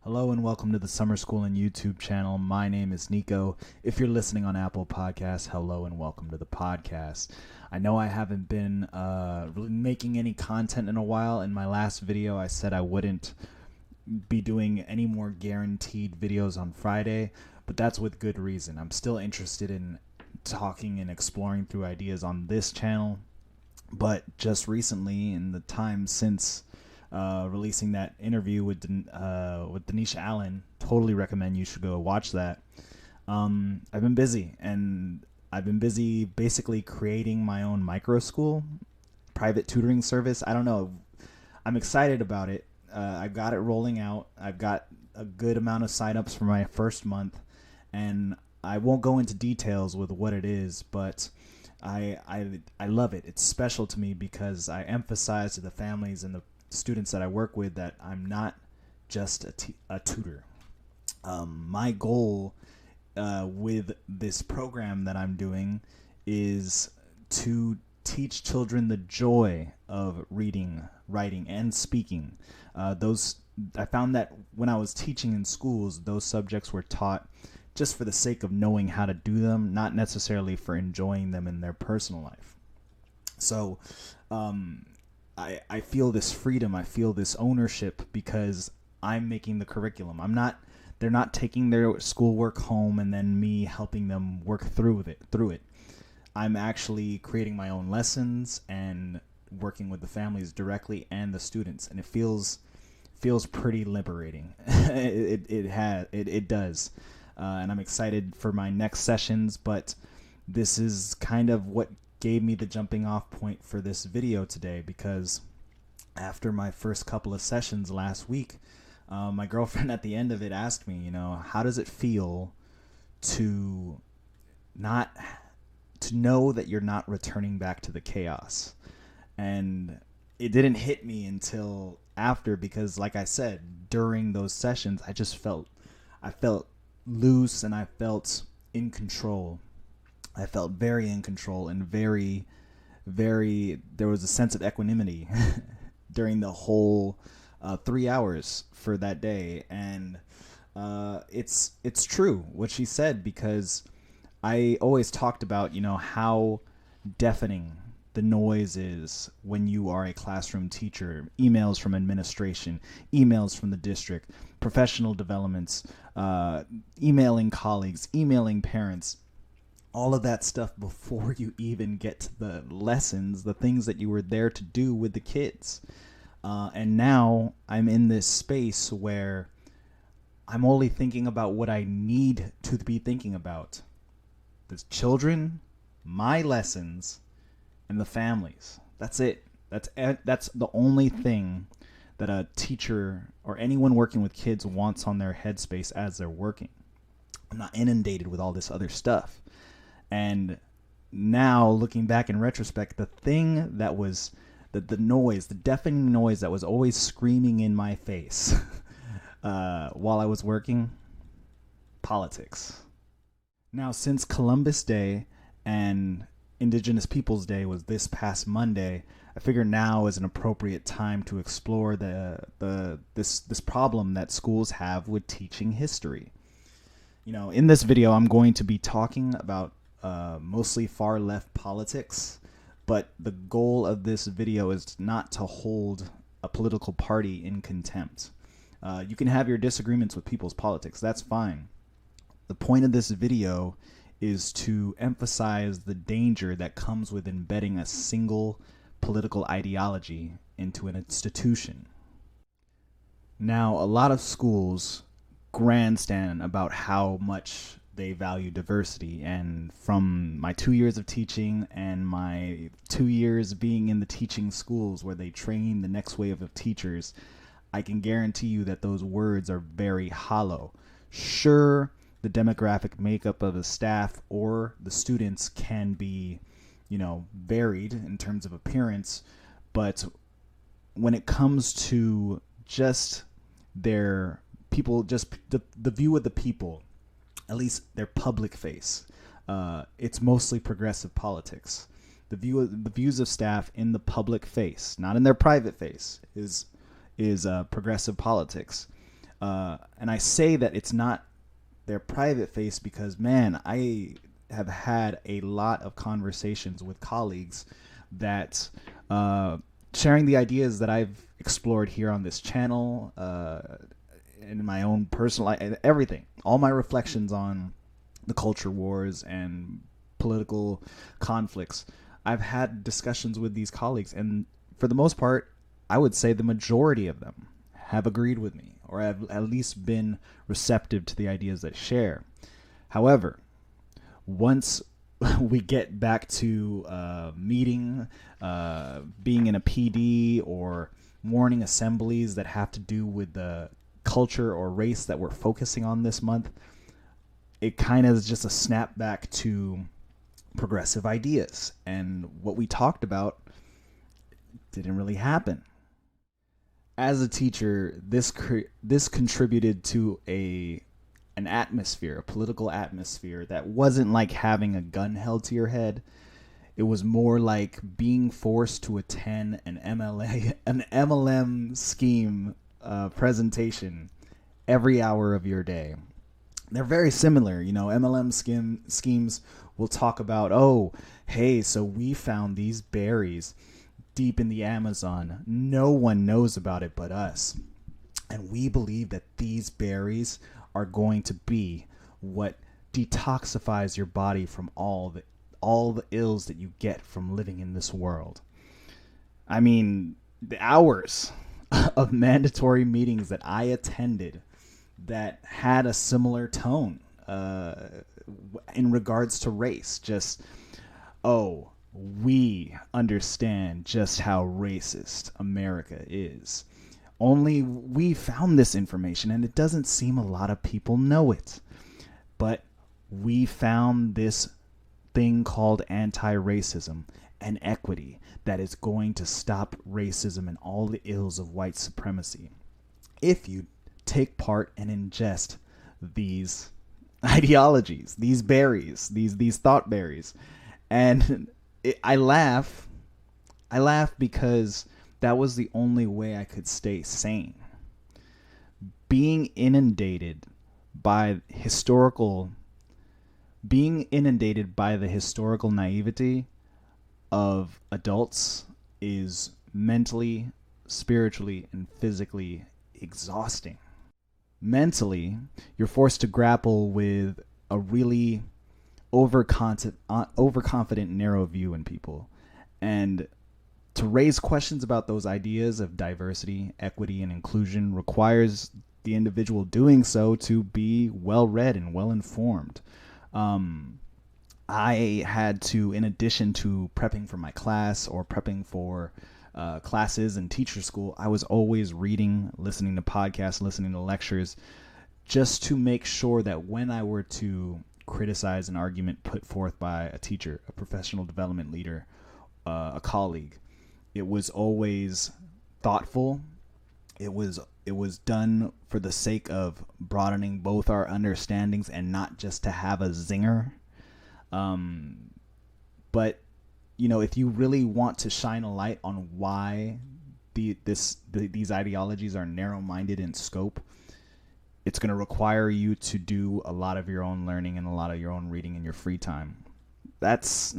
Hello and welcome to the Summer School and YouTube channel. My name is Nico. If you're listening on Apple Podcasts, hello and welcome to the podcast. I know I haven't been really making any content in a while. In my last video, I said I wouldn't be doing any more guaranteed videos on Friday, but that's with good reason. I'm still interested in talking and exploring through ideas on this channel, but just recently, in the time since releasing that interview with Denisha Allen, totally recommend you should go watch that. I've been busy, and I've been busy basically creating my own micro school, private tutoring service. I don't know. I'm excited about it. I got it rolling out. I've got a good amount of signups for my first month, and I won't go into details with what it is, but I love it. It's special to me because I emphasize to the families and the students that I work with that I'm not just a tutor. My goal with this program that I'm doing is to teach children the joy of reading, writing, and speaking. I found that when I was teaching in schools, those subjects were taught just for the sake of knowing how to do them, not necessarily for enjoying them in their personal life. So I feel this freedom, I feel this ownership because I'm making the curriculum. They're not taking their schoolwork home and then me helping them work through it. I'm actually creating my own lessons and working with the families directly and the students, and it feels pretty liberating. It does. And I'm excited for my next sessions, but this is kind of what gave me the jumping off point for this video today, because after my first couple of sessions last week, my girlfriend at the end of it asked me, how does it feel to know that you're not returning back to the chaos? And it didn't hit me until after, because like I said, during those sessions, I felt loose, and I felt in control. I felt very in control and very, there was a sense of equanimity during the whole 3 hours for that day. And it's true what she said, because I always talked about, how deafening the noise is when you are a classroom teacher. Emails from administration, emails from the district, professional developments, emailing colleagues, emailing parents, all of that stuff before you even get to the lessons, the things that you were there to do with the kids. And now I'm in this space where I'm only thinking about what I need to be thinking about: the children, my lessons, and the families. That's it. That's the only thing that a teacher or anyone working with kids wants on their headspace as they're working. I'm not inundated with all this other stuff. And now, looking back in retrospect, the thing that was the noise, the deafening noise that was always screaming in my face while I was working: politics. Now, since Columbus Day and Indigenous Peoples Day was this past Monday, I figure now is an appropriate time to explore this problem that schools have with teaching history. In this video, I'm going to be talking about mostly far left politics, but the goal of this video is not to hold a political party in contempt. You can have your disagreements with people's politics, that's fine. The point of this video is to emphasize the danger that comes with embedding a single political ideology into an institution. Now, a lot of schools grandstand about how much they value diversity, and from my 2 years of teaching and my 2 years being in the teaching schools where they train the next wave of teachers, I can guarantee you that those words are very hollow. Sure, the demographic makeup of the staff or the students can be, varied in terms of appearance, but when it comes to just their people, just the view of the people, at least their public face, it's mostly progressive politics. The views of staff in the public face, not in their private face, is progressive politics. And I say that it's not their private face because, man, I have had a lot of conversations with colleagues that sharing the ideas that I've explored here on this channel, in my own personal life, everything, all my reflections on the culture wars and political conflicts. I've had discussions with these colleagues, and for the most part, I would say the majority of them have agreed with me or have at least been receptive to the ideas that I share. However, once we get back to meeting, being in a PD or morning assemblies that have to do with the culture or race that we're focusing on this month, it kind of is just a snapback to progressive ideas. And what we talked about didn't really happen. As a teacher, this contributed to an atmosphere, a political atmosphere that wasn't like having a gun held to your head. It was more like being forced to attend an MLM scheme presentation every hour of your day. They're very similar, MLM schemes will talk about, oh, hey, so we found these berries deep in the Amazon. No one knows about it but us. And we believe that these berries are going to be what detoxifies your body from all the ills that you get from living in this world. I mean, the hours of mandatory meetings that I attended that had a similar tone in regards to race. Just, oh, we understand just how racist America is. Only we found this information, and it doesn't seem a lot of people know it. But we found this thing called anti-racism and equity that is going to stop racism and all the ills of white supremacy if you take part and ingest these ideologies, these berries, these thought berries. And I laugh because that was the only way I could stay sane. Being inundated by the historical naivety of adults is mentally, spiritually, and physically exhausting. Mentally, you're forced to grapple with a really overconfident, narrow view in people. And to raise questions about those ideas of diversity, equity, and inclusion requires the individual doing so to be well-read and well-informed. I had to, in addition to prepping for my class or prepping for classes in teacher school, I was always reading, listening to podcasts, listening to lectures, just to make sure that when I were to criticize an argument put forth by a teacher, a professional development leader, a colleague, it was always thoughtful. It was done for the sake of broadening both our understandings and not just to have a zinger. But if you really want to shine a light on why these ideologies are narrow-minded in scope, it's going to require you to do a lot of your own learning and a lot of your own reading in your free time. That's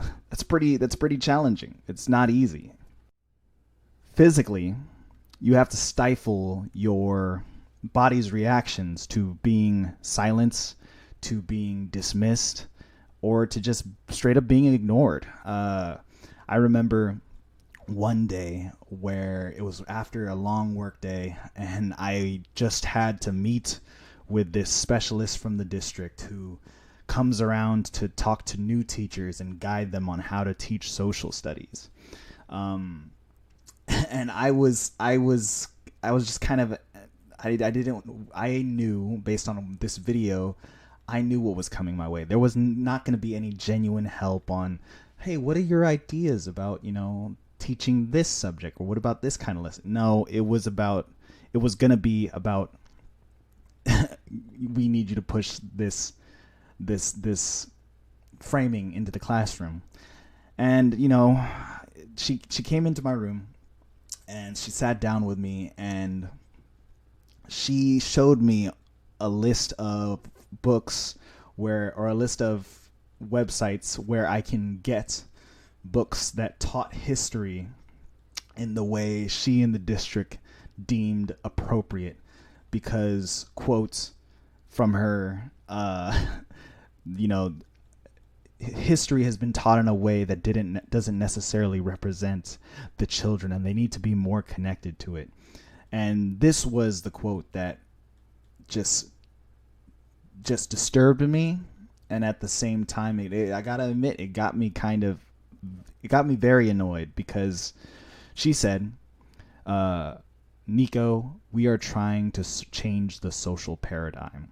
pretty challenging. It's not easy. Physically, you have to stifle your body's reactions to being silenced, to being dismissed, or to just straight up being ignored. I remember one day where it was after a long work day, and I just had to meet with this specialist from the district who comes around to talk to new teachers and guide them on how to teach social studies. And I was just kind of, I knew based on this video, I knew what was coming my way. There was not going to be any genuine help on, hey, what are your ideas about, teaching this subject, or what about this kind of lesson? No, it was going to be about, we need you to push this framing into the classroom. And, she came into my room and she sat down with me, and she showed me a list of books or a list of websites where I can get books that taught history in the way she and the district deemed appropriate, because quotes from her, you know, history has been taught in a way that doesn't necessarily represent the children, and they need to be more connected to it. And this was the quote that just just disturbed me, and at the same time, I gotta admit, it got me very annoyed, because she said, uh, "Nico, we are trying to change the social paradigm.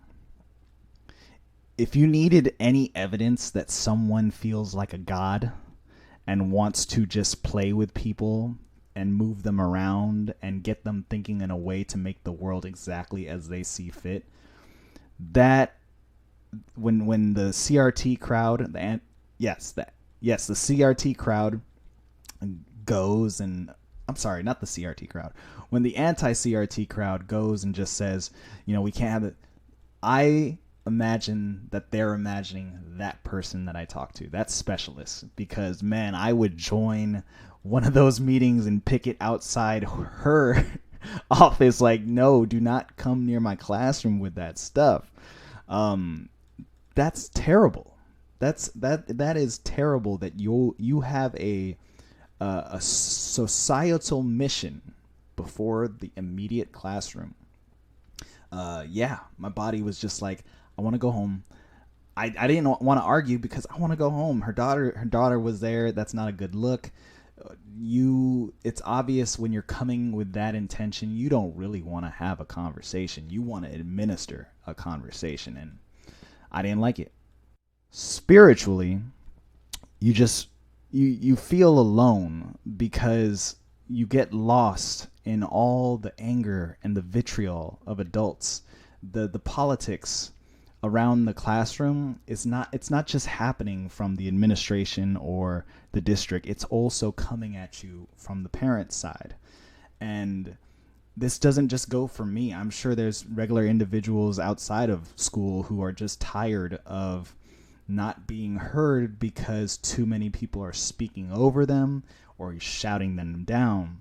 If you needed any evidence that someone feels like a god and wants to just play with people and move them around and get them thinking in a way to make the world exactly as they see fit, that when the CRT crowd, the CRT crowd goes and I'm sorry, not the CRT crowd. When the anti-CRT crowd goes and just says, we can't have it, I imagine that they're imagining that person that I talk to, that specialist, because man, I would join one of those meetings and pick it outside her office, like, no, do not come near my classroom with that stuff. Um, that's terrible. That is terrible that you have a societal mission before the immediate classroom. Yeah, my body was just like, I want to go home. I didn't want to argue because I want to go home. Her daughter was there. That's not a good look. It's obvious when you're coming with that intention, you don't really want to have a conversation. You want to administer a conversation, and I didn't like it. Spiritually, you just you feel alone because you get lost in all the anger and the vitriol of adults. The politics around the classroom is not it's not just happening from the administration or the district. It's also coming at you from the parent side. And this doesn't just go for me. I'm sure there's regular individuals outside of school who are just tired of not being heard because too many people are speaking over them or shouting them down.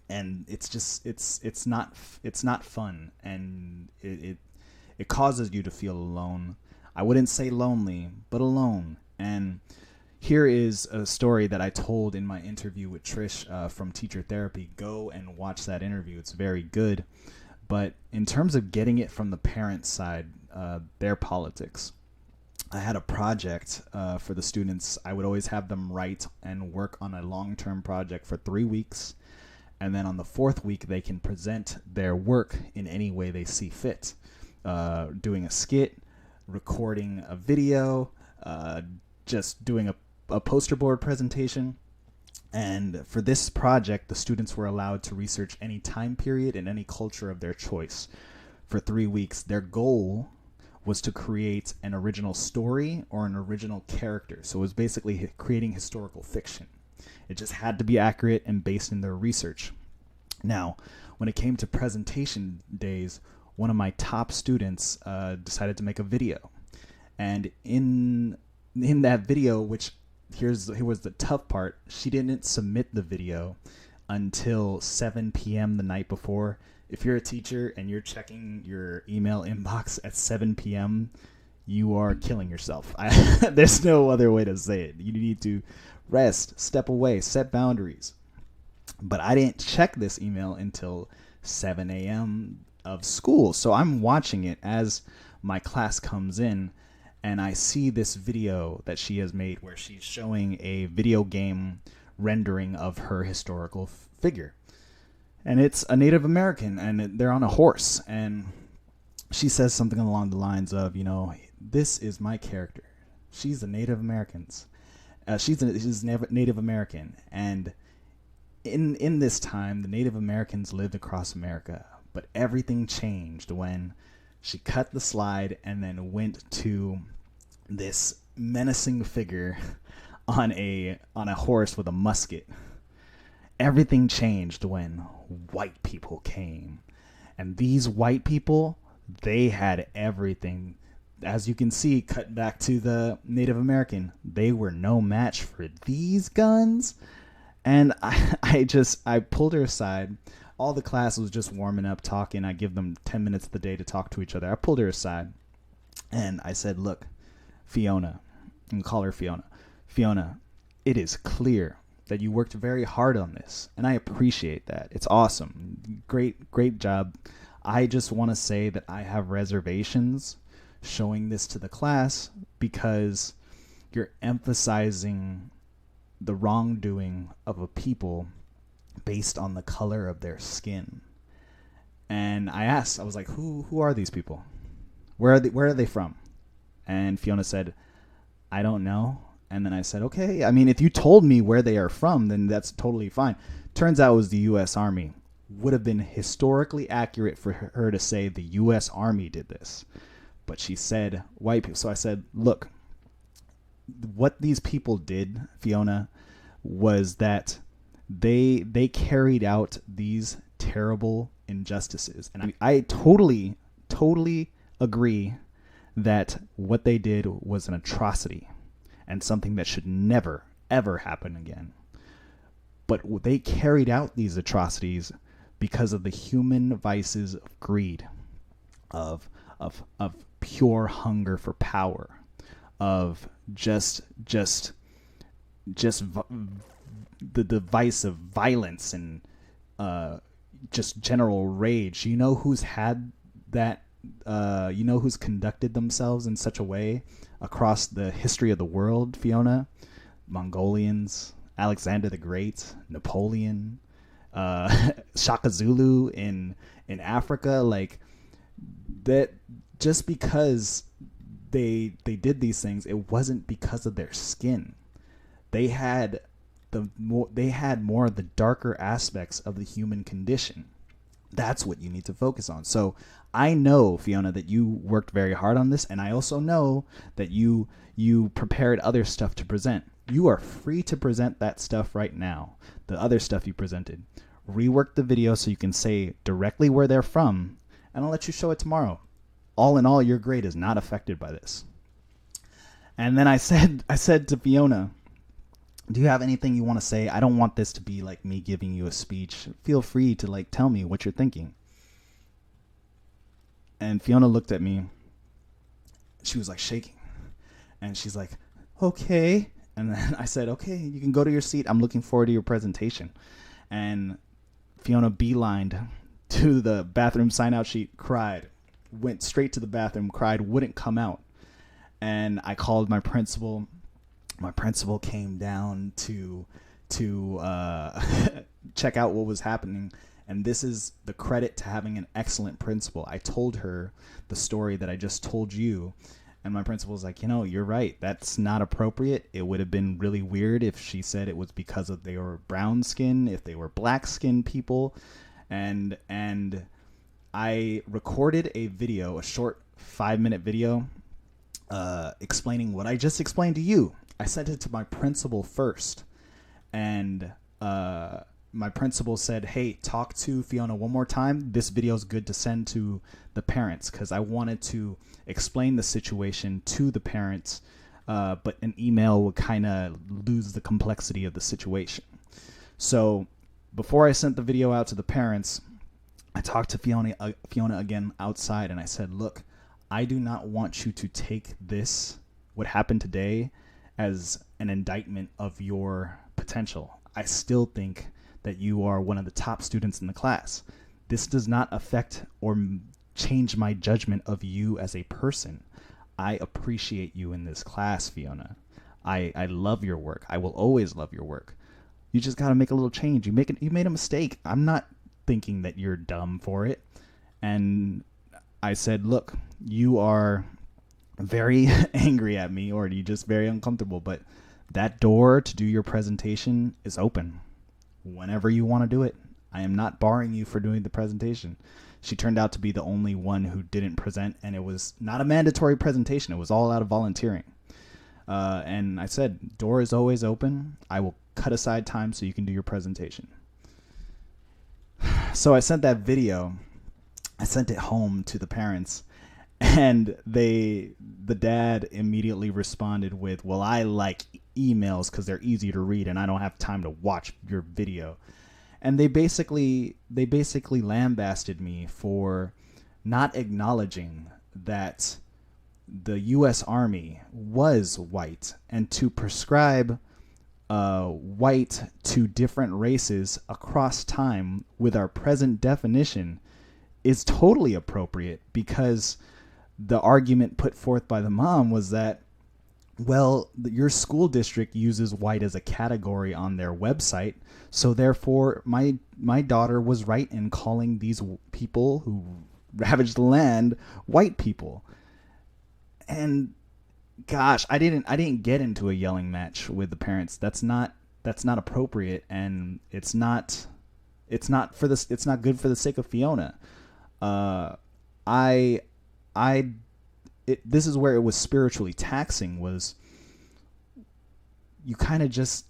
And it's not fun, and it causes you to feel alone. I wouldn't say lonely, but alone. And here is a story that I told in my interview with Trish, from Teacher Therapy. Go and watch that interview. It's very good. But in terms of getting it from the parents' side, their politics, I had a project for the students. I would always have them write and work on a long-term project for 3 weeks. And then on the 4th week, they can present their work in any way they see fit. Doing a skit, recording a video, just doing a poster board presentation. And for this project, the students were allowed to research any time period and any culture of their choice for 3 weeks. Their goal was to create an original story or an original character. So it was basically creating historical fiction. It just had to be accurate and based in their research. Now, when it came to presentation days, one of my top students decided to make a video. And in that video, which here was the tough part, she didn't submit the video until 7 p.m. the night before. If you're a teacher and you're checking your email inbox at 7 p.m., you are killing yourself. There's no other way to say it. You need to rest, step away, set boundaries. But I didn't check this email until 7 a.m. of school. So I'm watching it as my class comes in, and I see this video that she has made where she's showing a video game rendering of her historical figure. And it's a Native American, and they're on a horse. And she says something along the lines of, this is my character. She's a Native Americans. She's Native American. And in this time, the Native Americans lived across America. But everything changed when she cut the slide and then went to this menacing figure on a horse with a musket. Everything changed when white people came. And these white people, they had everything. As you can see, cut back to the Native American, they were no match for these guns. And I pulled her aside. All the class was just warming up, talking. I give them 10 minutes of the day to talk to each other. I pulled her aside and I said, look, Fiona, and call her Fiona. Fiona, it is clear that you worked very hard on this, and I appreciate that. It's awesome. Great job. I just want to say that I have reservations showing this to the class because you're emphasizing the wrongdoing of a people based on the color of their skin. And I was like, who are these people? Where are they from? And Fiona said, I don't know. And then I said, okay, I mean, if you told me where they are from, then that's totally fine. Turns out it was the U.S. Army. Would have been historically accurate for her to say the U.S. Army did this. But she said white people. So I said, look, what these people did, Fiona, was that they carried out these terrible injustices. And I totally agree that what they did was an atrocity and something that should never, ever happen again. But they carried out these atrocities because of the human vices of greed, of pure hunger for power, of just the vice of violence and just general rage. You know who's had that? You know who's conducted themselves in such a way across the history of the world, Fiona? Mongolians, Alexander the Great, Napoleon, Shaka Zulu in Africa. Like that, just because they did these things, it wasn't because of their skin. They had more of the darker aspects of the human condition. That's what you need to focus on. So I know, Fiona, that you worked very hard on this, and I also know that you prepared other stuff to present. You are free to present that stuff right now, the other stuff you presented. Rework the video so you can say directly where they're from, and I'll let you show it tomorrow. All in all, your grade is not affected by this. And then I said to Fiona, do you have anything you want to say? I don't want this to be like me giving you a speech. Feel free to like tell me what you're thinking. And Fiona looked at me. She was like shaking. And she's like, okay. And then I said, okay, you can go to your seat. I'm looking forward to your presentation. And Fiona beelined to the bathroom sign-out sheet, cried, went straight to the bathroom, cried, wouldn't come out. And I called my principal. My principal came down to check out what was happening. And this is the credit to having an excellent principal. I told her the story that I just told you. And my principal was like, you're right. That's not appropriate. It would have been really weird if she said it was because of they were brown skin, if they were black skin people. And I recorded a video, a short 5-minute video, explaining what I just explained to you. I sent it to my principal first. And my principal said, hey, talk to Fiona one more time. This video is good to send to the parents, because I wanted to explain the situation to the parents, but an email would kind of lose the complexity of the situation. So before I sent the video out to the parents, I talked to Fiona again outside, and I said, look, I do not want you to take this, what happened today, as an indictment of your potential. I still think that you are one of the top students in the class. This does not affect or change my judgment of you as a person. I appreciate you in this class, Fiona. I love your work. I will always love your work. You just got to make a little change. You made a mistake. I'm not thinking that you're dumb for it. And I said, look, you are very angry at me, or you just very uncomfortable, but that door to do your presentation is open whenever you want to do it. I am not barring you for doing the presentation. She turned out to be the only one who didn't present, and it was not a mandatory presentation. It was all out of volunteering. And I said, door is always open. I will cut aside time so you can do your presentation. So I sent that video, I sent it home to the parents, and the dad immediately responded with, "Well, I like emails because they're easy to read, and I don't have time to watch your video." And they basically lambasted me for not acknowledging that the U.S. Army was white, and to prescribe white to different races across time with our present definition is totally appropriate, because the argument put forth by the mom was that, well, your school district uses white as a category on their website, so therefore my daughter was right in calling these people who ravaged the land white people. And gosh, I didn't get into a yelling match with the parents. That's not appropriate, and it's not good for the sake of Fiona. I I this is where it was spiritually taxing. Was you kind of just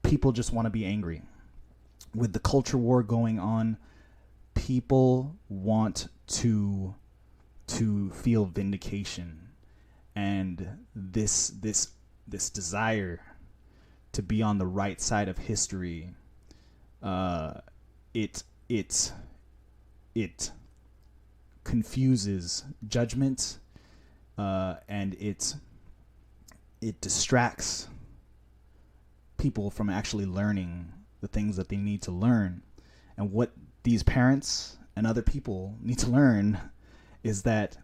people just want to be angry with the culture war going on. People want to feel vindication, and this desire to be on the right side of history. uh it confuses judgment, and it distracts people from actually learning the things that they need to learn. And what these parents and other people need to learn is that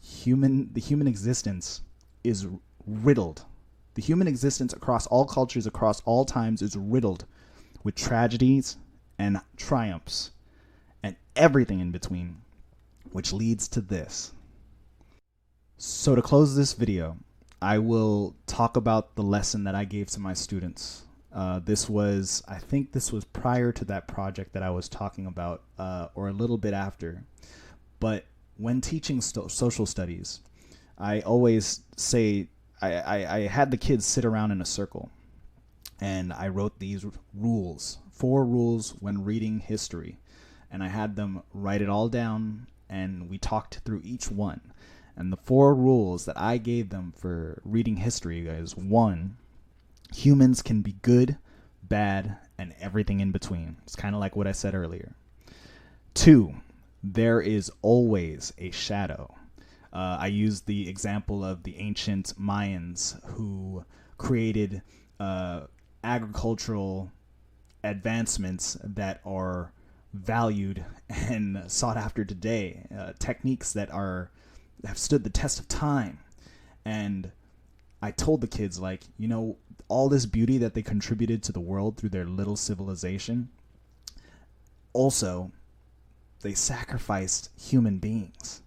the human existence is riddled. The human existence across all cultures, across all times, is riddled with tragedies and triumphs and everything in between, which leads to this. So to close this video, I will talk about the lesson that I gave to my students. I think this was prior to that project that I was talking about, or a little bit after. But when teaching social studies, I always say, I had the kids sit around in a circle, and I wrote these rules, 4 rules when reading history, and I had them write it all down, and we talked through each one. And the 4 rules that I gave them for reading history, guys: 1, humans can be good, bad, and everything in between. It's kind of like what I said earlier. 2, there is always a shadow. I used the example of the ancient Mayans who created agricultural advancements that are valued and sought after today, techniques that have stood the test of time. And I told the kids, like, all this beauty that they contributed to the world through their little civilization, also, they sacrificed human beings.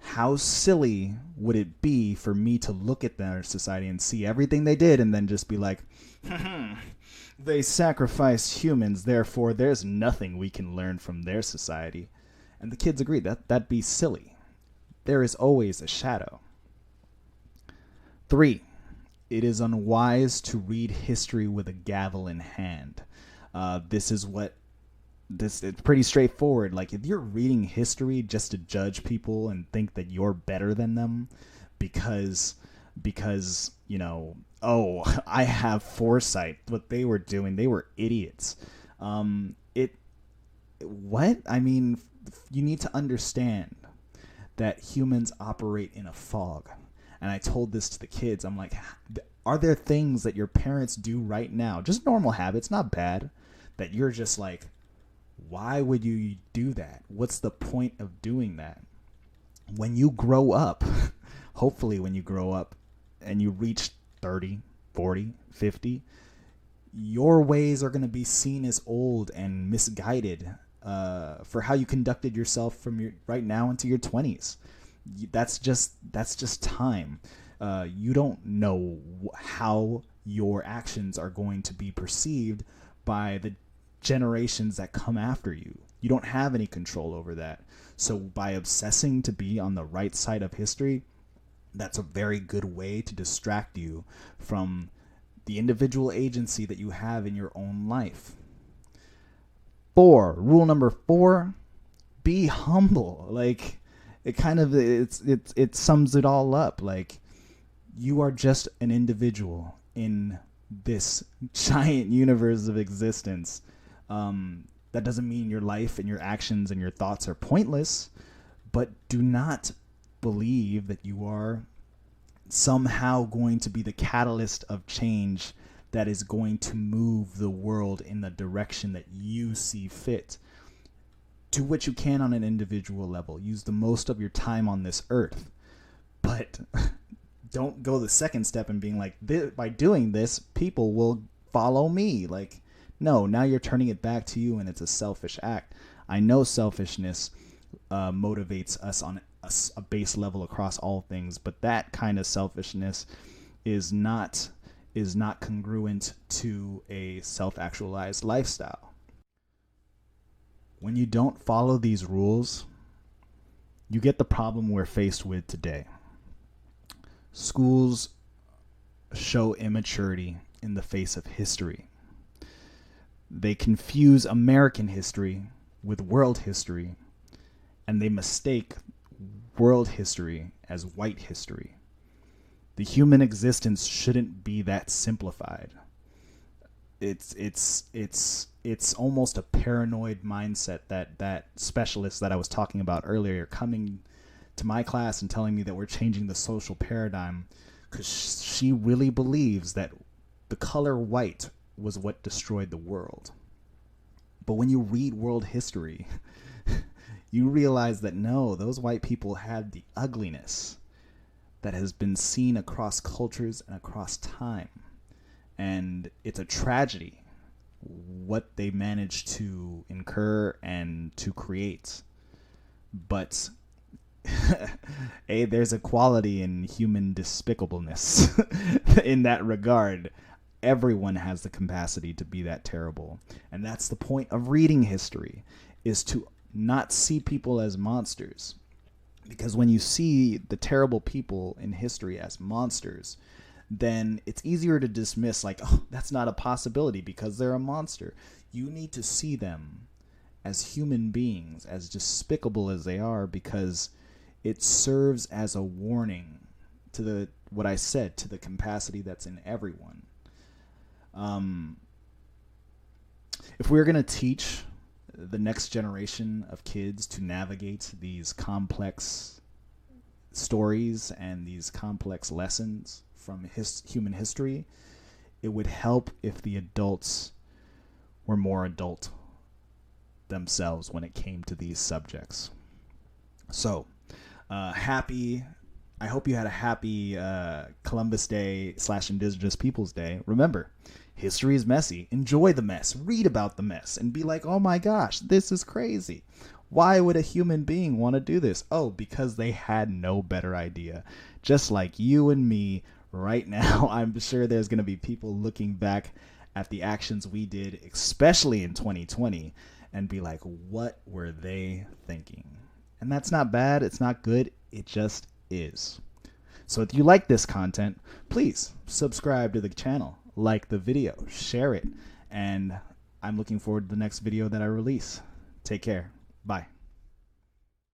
How silly would it be for me to look at their society and see everything they did and then just be like, they sacrificed humans, therefore there's nothing we can learn from their society. And the kids agreed that'd be silly. There is always a shadow. 3, it is unwise to read history with a gavel in hand. It's pretty straightforward. Like, if you're reading history just to judge people and think that you're better than them because oh, I have foresight, what they were doing, they were idiots. It what I mean, you need to understand that humans operate in a fog. And I told this to the kids. I'm like, are there things that your parents do right now, just normal habits, not bad, that you're just like, why would you do that? What's the point of doing that? When you grow up, hopefully when you grow up and you reach 30, 40, 50, your ways are going to be seen as old and misguided, for how you conducted yourself from your right now into your 20s. That's just time. You don't know how your actions are going to be perceived by the generations that come after you. You don't have any control over that. So by obsessing to be on the right side of history, that's a very good way to distract you from the individual agency that you have in your own life. 4, rule number 4, be humble. Like, it sums it all up. Like, you are just an individual in this giant universe of existence. That doesn't mean your life and your actions and your thoughts are pointless, but do not believe that you are somehow going to be the catalyst of change that is going to move the world in the direction that you see fit. Do what you can on an individual level. Use the most of your time on this earth. But don't go the second step and being like, by doing this, people will follow me. Like, no, now you're turning it back to you, and it's a selfish act. I know selfishness motivates us on a base level across all things, but that kind of selfishness is not congruent to a self-actualized lifestyle. When you don't follow these rules, you get the problem we're faced with today. Schools show immaturity in the face of history. They confuse American history with world history, and they mistake world history as white history. The human existence shouldn't be that simplified. It's almost a paranoid mindset that specialist that I was talking about earlier coming to my class and telling me that we're changing the social paradigm because she really believes that the color white was what destroyed the world. But when you read world history, you realize that no, those white people had the ugliness that has been seen across cultures and across time. And it's a tragedy what they managed to incur and to create. But there's a quality in human despicableness in that regard. Everyone has the capacity to be that terrible. And that's the point of reading history, is to not see people as monsters. Because when you see the terrible people in history as monsters, then it's easier to dismiss, like, oh, that's not a possibility because they're a monster. You need to see them as human beings, as despicable as they are, because it serves as a warning to what I said, to the capacity that's in everyone. If we're going to teach the next generation of kids to navigate these complex stories and these complex lessons from human history, it would help if the adults were more adult themselves when it came to these subjects. So, I hope you had a happy Columbus Day / Indigenous Peoples Day. Remember, history is messy. Enjoy the mess. Read about the mess and be like, oh my gosh, this is crazy. Why would a human being want to do this? Oh, because they had no better idea. Just like you and me right now, I'm sure there's going to be people looking back at the actions we did, especially in 2020, and be like, what were they thinking? And that's not bad. It's not good. It just is. So if you like this content, please subscribe to the channel, like the video, share it, and I'm looking forward to the next video that I release. Take care. Bye.